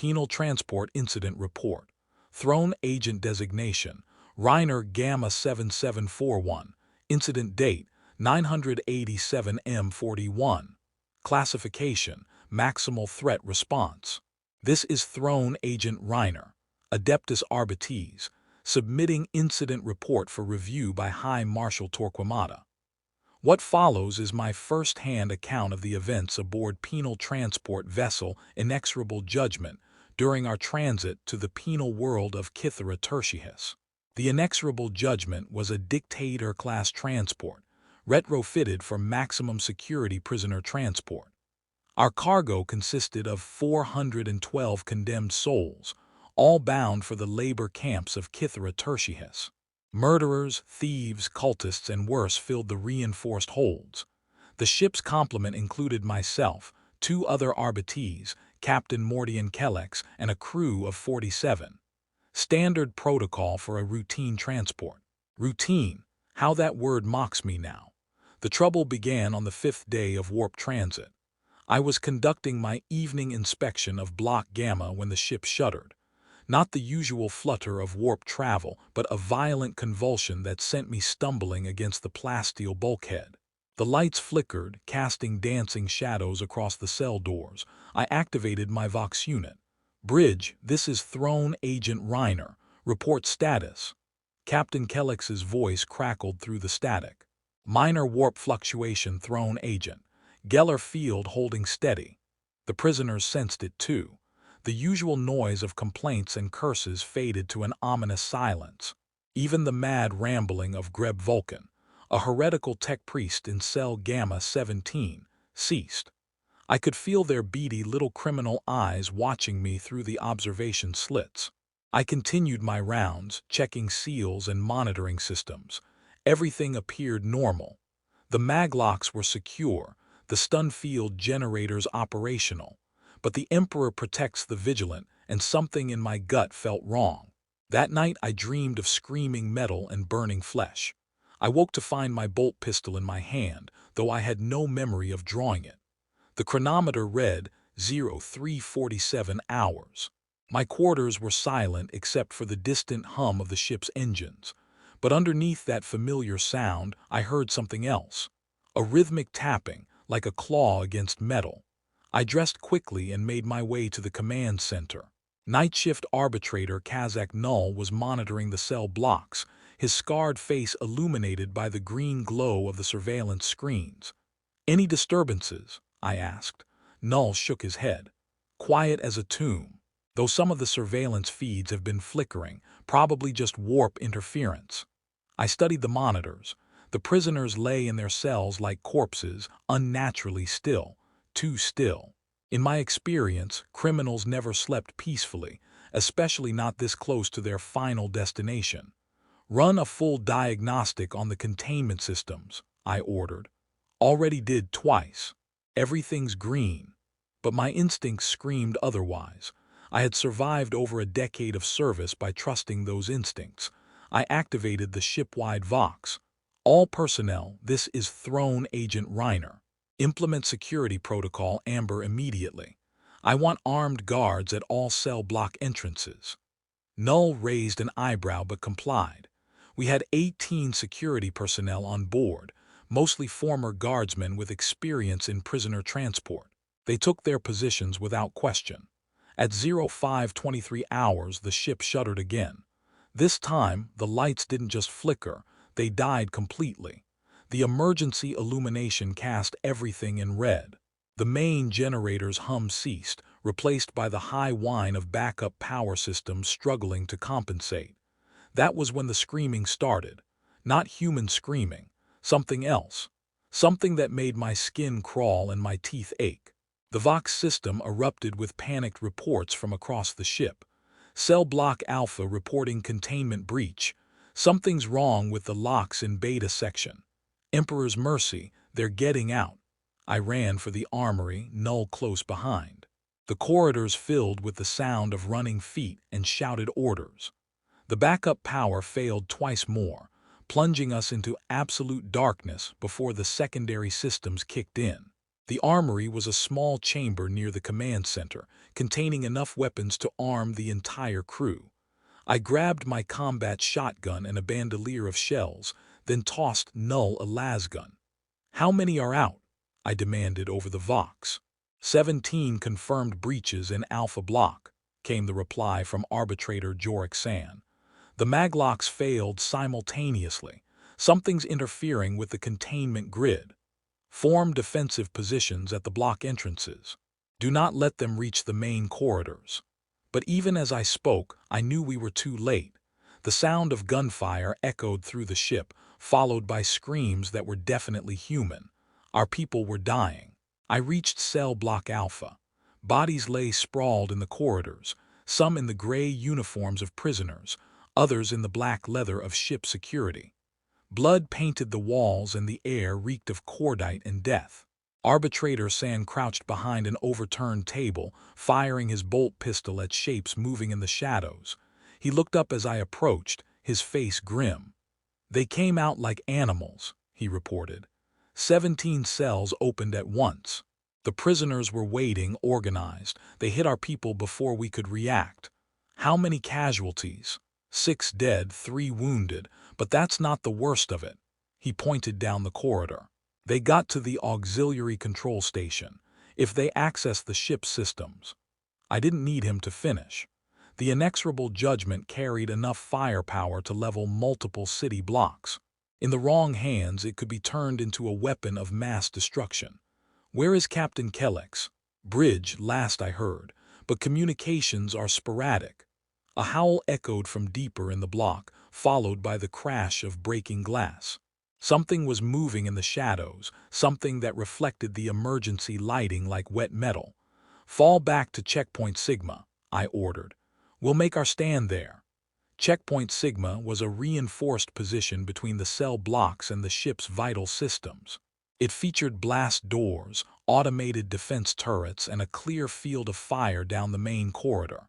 Penal Transport Incident Report. Throne Agent Designation. Rhinner Gamma 7741. Incident Date 987 M41. Classification: Maximal Threat Response. This is Throne Agent Rhinner, Adeptus Arbitites, submitting incident report for review by High Marshal Torquemada. What follows is my first-hand account of the events aboard penal transport vessel Inexorable Judgment during our transit to the penal world of Cythera Tertius. The Inexorable Judgment was a Dictator-class transport, retrofitted for maximum security prisoner transport. Our cargo consisted of 412 condemned souls, all bound for the labor camps of Cythera Tertius. Murderers, thieves, cultists, and worse filled the reinforced holds. The ship's complement included myself, 2 other Arbites, Captain Mortian Kellex, and a crew of 47. Standard protocol for a routine transport. Routine, how that word mocks me now. The trouble began on the 5th day of warp transit. I was conducting my evening inspection of Block Gamma when the ship shuddered. Not the usual flutter of warp travel, but a violent convulsion that sent me stumbling against the plasteel bulkhead. The lights flickered, casting dancing shadows across the cell doors. I activated my Vox unit. "Bridge, this is Throne Agent Rhinner. Report status." Captain Kellex's voice crackled through the static. "Minor warp fluctuation, Throne Agent. Geller field holding steady." The prisoners sensed it too. The usual noise of complaints and curses faded to an ominous silence. Even the mad rambling of Greb Vulcan, a heretical tech priest in cell Gamma 17, ceased. I could feel their beady little criminal eyes watching me through the observation slits. I continued my rounds, checking seals and monitoring systems. Everything appeared normal. The maglocks were secure, the stun field generators operational. But the Emperor protects the vigilant, and something in my gut felt wrong. That night I dreamed of screaming metal and burning flesh. I woke to find my bolt pistol in my hand, though I had no memory of drawing it. The chronometer read 0347 hours. My quarters were silent except for the distant hum of the ship's engines. But underneath that familiar sound, I heard something else. A rhythmic tapping, like a claw against metal. I dressed quickly and made my way to the command center. Night shift arbitrator Kazakh Null was monitoring the cell blocks, his scarred face illuminated by the green glow of the surveillance screens. "Any disturbances?" I asked. Null shook his head. "Quiet as a tomb, though some of the surveillance feeds have been flickering, probably just warp interference." I studied the monitors. The prisoners lay in their cells like corpses, unnaturally still. Too still. In my experience, criminals never slept peacefully, especially not this close to their final destination. "Run a full diagnostic on the containment systems," I ordered. Already did twice. Everything's green. But my instincts screamed otherwise. I had survived over a decade of service by trusting those instincts. I activated the ship-wide Vox. "All personnel, this is Throne Agent Rhinner. Implement security protocol Amber immediately. I want armed guards at all cell block entrances." Null raised an eyebrow but complied. We had 18 security personnel on board, mostly former guardsmen with experience in prisoner transport. They took their positions without question. At 0523 hours, the ship shuddered again. This time, the lights didn't just flicker, they died completely. The emergency illumination cast everything in red. The main generator's hum ceased, replaced by the high whine of backup power systems struggling to compensate. That was when the screaming started. Not human screaming. Something else. Something that made my skin crawl and my teeth ache. The Vox system erupted with panicked reports from across the ship. Cell Block Alpha reporting containment breach. Something's wrong with the locks in Beta section. Emperor's mercy, they're getting out. I ran for the armory, Null close behind. The corridors filled with the sound of running feet and shouted orders. The backup power failed twice more, plunging us into absolute darkness before the secondary systems kicked in. The armory was a small chamber near the command center, containing enough weapons to arm the entire crew. I grabbed my combat shotgun and a bandolier of shells, then tossed Null a lasgun. "How many are out?" I demanded over the Vox. 17 confirmed breaches in Alpha Block, came the reply from Arbitrator Jorik San. The maglocks failed simultaneously. Something's interfering with the containment grid. Form defensive positions at the block entrances. Do not let them reach the main corridors. But even as I spoke, I knew we were too late. The sound of gunfire echoed through the ship, followed by screams that were definitely human. Our people were dying. I reached Cell Block Alpha. Bodies lay sprawled in the corridors, some in the gray uniforms of prisoners, others in the black leather of ship security. Blood painted the walls and the air reeked of cordite and death. Arbitrator San crouched behind an overturned table, firing his bolt pistol at shapes moving in the shadows. He looked up as I approached, his face grim. "They came out like animals," he reported. 17 cells opened at once. The prisoners were waiting, organized. They hit our people before we could react. "How many casualties?" 6 dead, 3 wounded, but that's not the worst of it. He pointed down the corridor. "They got to the auxiliary control station. If they access the ship's systems." I didn't need him to finish. The Inexorable Judgment carried enough firepower to level multiple city blocks. In the wrong hands, it could be turned into a weapon of mass destruction. "Where is Captain Kellex?" "Bridge, last I heard, but communications are sporadic." A howl echoed from deeper in the block, followed by the crash of breaking glass. Something was moving in the shadows, something that reflected the emergency lighting like wet metal. "Fall back to Checkpoint Sigma," I ordered. "We'll make our stand there." Checkpoint Sigma was a reinforced position between the cell blocks and the ship's vital systems. It featured blast doors, automated defense turrets, and a clear field of fire down the main corridor.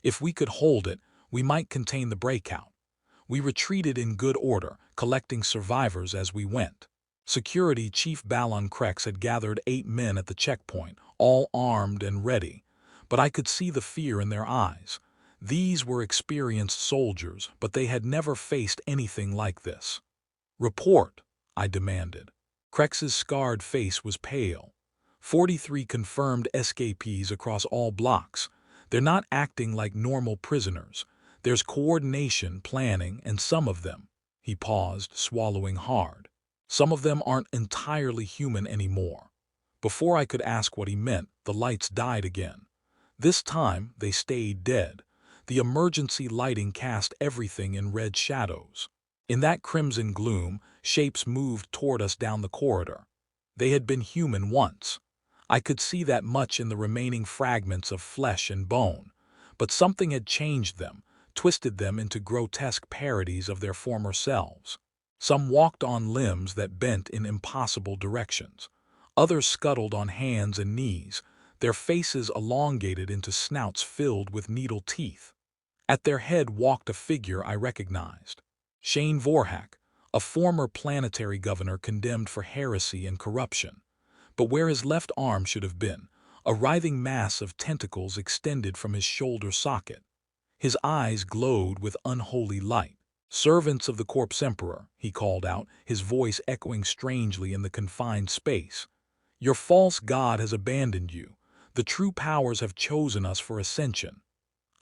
If we could hold it, we might contain the breakout. We retreated in good order, collecting survivors as we went. Security Chief Balon Krex had gathered 8 men at the checkpoint, all armed and ready. But I could see the fear in their eyes. These were experienced soldiers, but they had never faced anything like this. "Report," I demanded. Krex's scarred face was pale. 43 confirmed escapees across all blocks. They're not acting like normal prisoners. There's coordination, planning, and some of them," he paused, swallowing hard, "some of them aren't entirely human anymore." Before I could ask what he meant, the lights died again. This time, they stayed dead. The emergency lighting cast everything in red shadows. In that crimson gloom, shapes moved toward us down the corridor. They had been human once. I could see that much in the remaining fragments of flesh and bone. But something had changed them, twisted them into grotesque parodies of their former selves. Some walked on limbs that bent in impossible directions. Others scuttled on hands and knees, their faces elongated into snouts filled with needle teeth. At their head walked a figure I recognized. Shane Vorhak, a former planetary governor condemned for heresy and corruption. But where his left arm should have been, a writhing mass of tentacles extended from his shoulder socket. His eyes glowed with unholy light. "Servants of the Corpse Emperor," he called out, his voice echoing strangely in the confined space. "Your false god has abandoned you. The true powers have chosen us for ascension."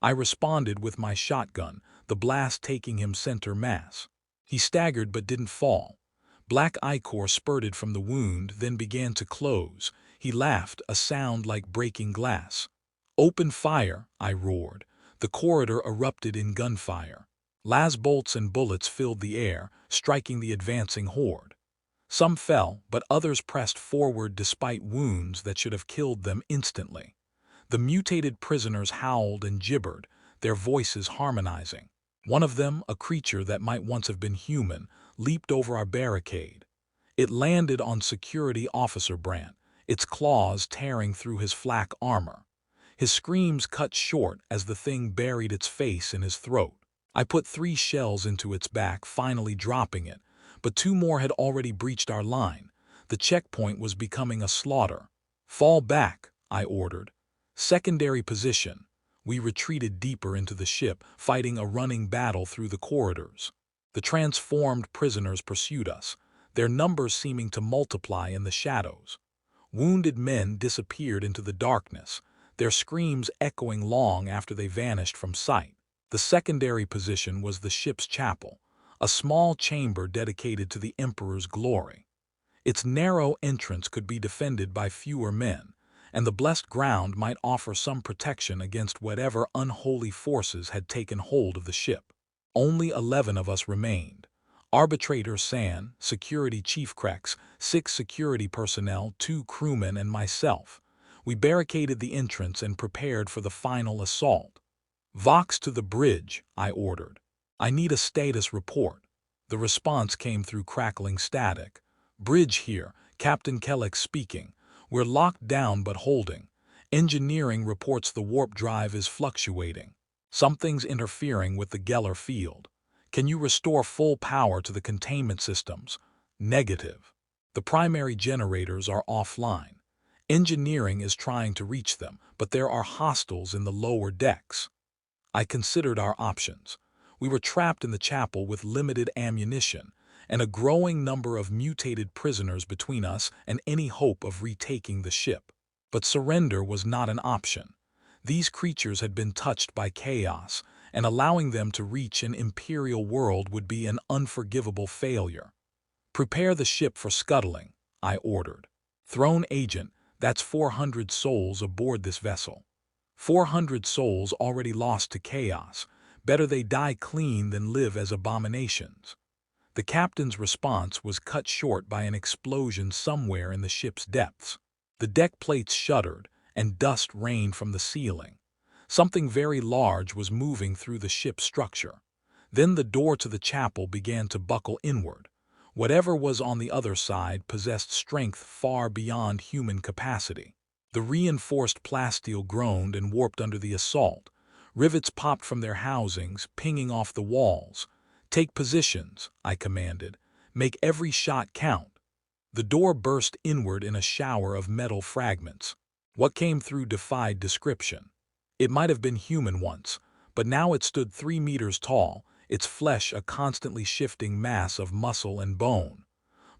I responded with my shotgun, the blast taking him center mass. He staggered but didn't fall. Black ichor spurted from the wound, then began to close. He laughed, a sound like breaking glass. "Open fire," I roared. The corridor erupted in gunfire. Las bolts and bullets filled the air, striking the advancing horde. Some fell, but others pressed forward despite wounds that should have killed them instantly. The mutated prisoners howled and gibbered, their voices harmonizing. One of them, a creature that might once have been human, leaped over our barricade. It landed on Security Officer Brandt, its claws tearing through his flak armor. His screams cut short as the thing buried its face in his throat. I put 3 shells into its back, finally dropping it, but 2 more had already breached our line. The checkpoint was becoming a slaughter. "Fall back," I ordered. "Secondary position." We retreated deeper into the ship, fighting a running battle through the corridors. The transformed prisoners pursued us, their numbers seeming to multiply in the shadows. Wounded men disappeared into the darkness, their screams echoing long after they vanished from sight. The secondary position was the ship's chapel, a small chamber dedicated to the Emperor's glory. Its narrow entrance could be defended by fewer men, and the blessed ground might offer some protection against whatever unholy forces had taken hold of the ship. Only 11 of us remained. Arbitrator San, Security Chief Krex, 6 security personnel, 2 crewmen, and myself. We barricaded the entrance and prepared for the final assault. "Vox to the bridge," I ordered. "I need a status report." The response came through crackling static. "Bridge here, Captain Kellex speaking. We're locked down but holding. Engineering reports the warp drive is fluctuating. Something's interfering with the Geller field. Can you restore full power to the containment systems?" "Negative. The primary generators are offline. Engineering is trying to reach them, but there are hostiles in the lower decks." I considered our options. We were trapped in the chapel with limited ammunition, and a growing number of mutated prisoners between us and any hope of retaking the ship. But surrender was not an option. These creatures had been touched by chaos, and allowing them to reach an Imperial world would be an unforgivable failure. "Prepare the ship for scuttling," I ordered. "Throne Agent, that's 400 souls aboard this vessel. 400 souls already lost to chaos. Better they die clean than live as abominations." The captain's response was cut short by an explosion somewhere in the ship's depths. The deck plates shuddered, and dust rained from the ceiling. Something very large was moving through the ship's structure. Then the door to the chapel began to buckle inward. Whatever was on the other side possessed strength far beyond human capacity. The reinforced plasteel groaned and warped under the assault. Rivets popped from their housings, pinging off the walls. "Take positions," I commanded. "Make every shot count." The door burst inward in a shower of metal fragments. What came through defied description. It might have been human once, but now it stood 3 meters tall, its flesh a constantly shifting mass of muscle and bone.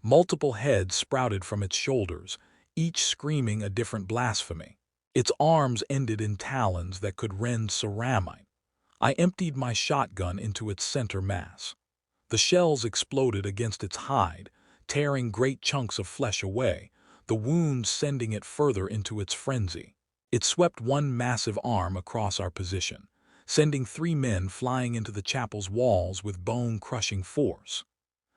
Multiple heads sprouted from its shoulders, each screaming a different blasphemy. Its arms ended in talons that could rend ceramite. I emptied my shotgun into its center mass. The shells exploded against its hide, tearing great chunks of flesh away, the wounds sending it further into its frenzy. It swept one massive arm across our position, sending 3 men flying into the chapel's walls with bone-crushing force.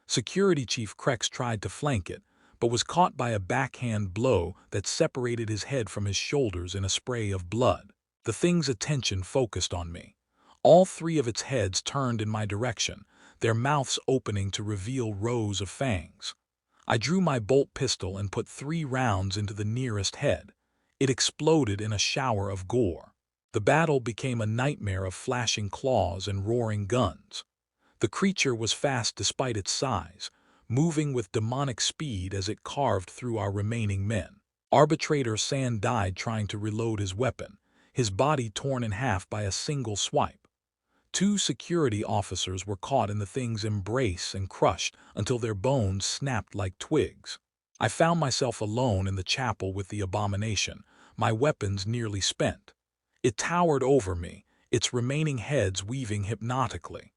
Security Chief Krex tried to flank it, but was caught by a backhand blow that separated his head from his shoulders in a spray of blood. The thing's attention focused on me. All 3 of its heads turned in my direction, their mouths opening to reveal rows of fangs. I drew my bolt pistol and put 3 rounds into the nearest head. It exploded in a shower of gore. The battle became a nightmare of flashing claws and roaring guns. The creature was fast despite its size, moving with demonic speed as it carved through our remaining men. Arbitrator San died trying to reload his weapon, his body torn in half by a single swipe. 2 security officers were caught in the thing's embrace and crushed until their bones snapped like twigs. I found myself alone in the chapel with the abomination, my weapons nearly spent. It towered over me, its remaining heads weaving hypnotically.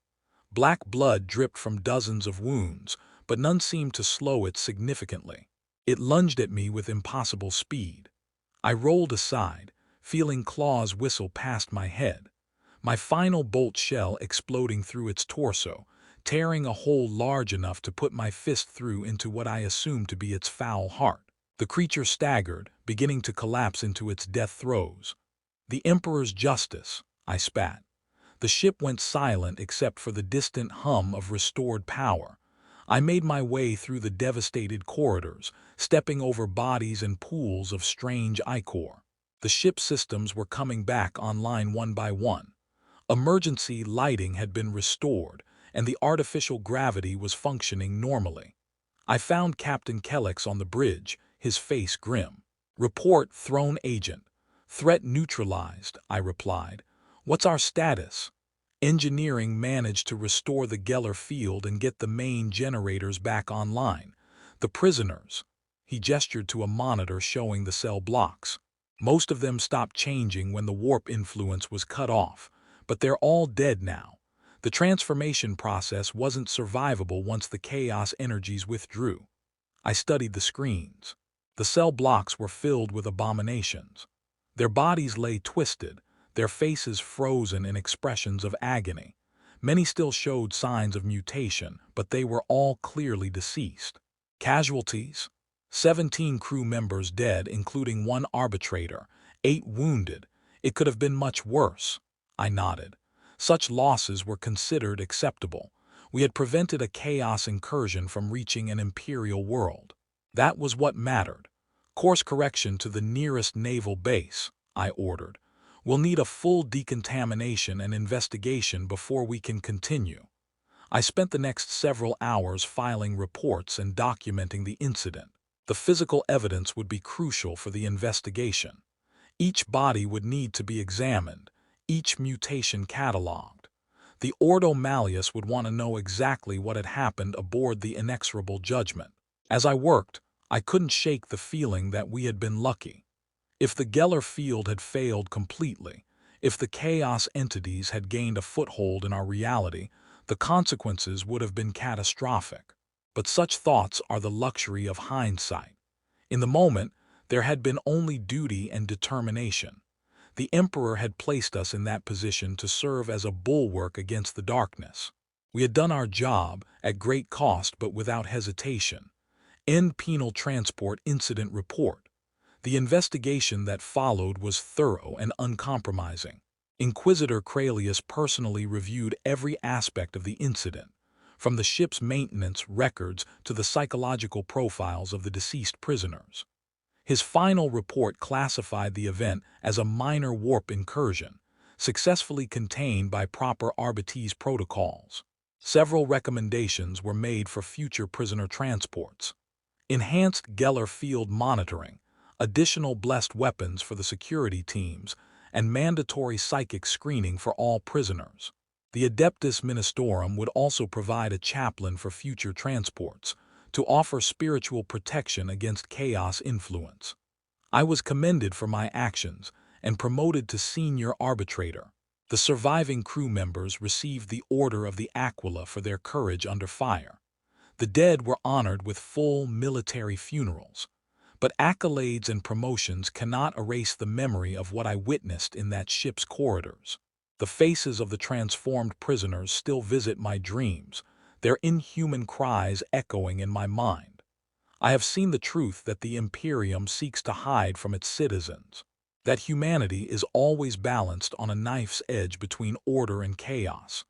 Black blood dripped from dozens of wounds, but none seemed to slow it significantly. It lunged at me with impossible speed. I rolled aside, feeling claws whistle past my head. My final bolt shell exploding through its torso, tearing a hole large enough to put my fist through into what I assumed to be its foul heart. The creature staggered, beginning to collapse into its death throes. "The Emperor's justice," I spat. The ship went silent except for the distant hum of restored power. I made my way through the devastated corridors, stepping over bodies and pools of strange ichor. The ship's systems were coming back online one by one. Emergency lighting had been restored, and the artificial gravity was functioning normally. I found Captain Kellex on the bridge, his face grim. Report, Throne Agent. Threat neutralized, I replied. What's our status? Engineering managed to restore the Geller field and get the main generators back online. The prisoners. He gestured to a monitor showing the cell blocks. Most of them stopped changing when the warp influence was cut off, but they're all dead now. The transformation process wasn't survivable once the chaos energies withdrew. I studied the screens. The cell blocks were filled with abominations. Their bodies lay twisted, their faces frozen in expressions of agony. Many still showed signs of mutation, but they were all clearly deceased. Casualties? 17 crew members dead, including 1 arbitrator, 8 wounded. It could have been much worse. I nodded. Such losses were considered acceptable. We had prevented a chaos incursion from reaching an Imperial world. That was what mattered. Course correction to the nearest naval base, I ordered. We'll need a full decontamination and investigation before we can continue. I spent the next several hours filing reports and documenting the incident. The physical evidence would be crucial for the investigation. Each body would need to be examined, each mutation cataloged. The Ordo Malleus would want to know exactly what had happened aboard the Inexorable Judgment. As I worked, I couldn't shake the feeling that we had been lucky. If the Geller field had failed completely, if the chaos entities had gained a foothold in our reality, the consequences would have been catastrophic. But such thoughts are the luxury of hindsight. In the moment, there had been only duty and determination. The Emperor had placed us in that position to serve as a bulwark against the darkness. We had done our job, at great cost but without hesitation. End penal transport incident report. The investigation that followed was thorough and uncompromising. Inquisitor Cralius personally reviewed every aspect of the incident, from the ship's maintenance records to the psychological profiles of the deceased prisoners. His final report classified the event as a minor warp incursion, successfully contained by proper Arbites protocols. Several recommendations were made for future prisoner transports. Enhanced Geller field monitoring, additional blessed weapons for the security teams, and mandatory psychic screening for all prisoners. The Adeptus Ministorum would also provide a chaplain for future transports, to offer spiritual protection against chaos influence. I was commended for my actions and promoted to senior arbitrator. The surviving crew members received the Order of the Aquila for their courage under fire. The dead were honored with full military funerals. But accolades and promotions cannot erase the memory of what I witnessed in that ship's corridors. The faces of the transformed prisoners still visit my dreams, their inhuman cries echoing in my mind. I have seen the truth that the Imperium seeks to hide from its citizens, that humanity is always balanced on a knife's edge between order and chaos.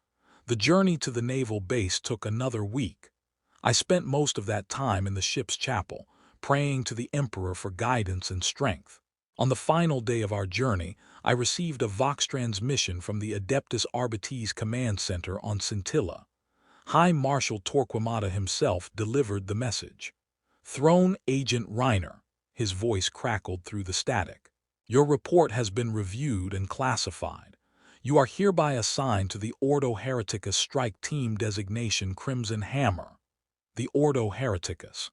The journey to the naval base took another week. I spent most of that time in the ship's chapel, praying to the Emperor for guidance and strength. On the final day of our journey, I received a Vox transmission from the Adeptus Arbitites command center on Scintilla. High Marshal Torquemada himself delivered the message. Throne Agent Rhinner, his voice crackled through the static. Your report has been reviewed and classified. You are hereby assigned to the Ordo Hereticus Strike Team designation Crimson Hammer. The Ordo Hereticus,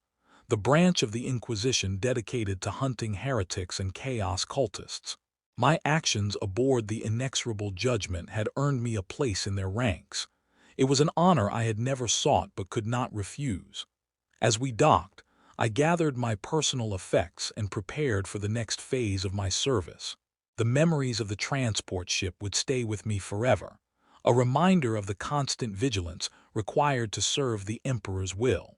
the branch of the Inquisition dedicated to hunting heretics and chaos cultists. My actions aboard the Inexorable Judgment had earned me a place in their ranks. It was an honor I had never sought but could not refuse. As we docked, I gathered my personal effects and prepared for the next phase of my service. The memories of the transport ship would stay with me forever, a reminder of the constant vigilance required to serve the Emperor's will.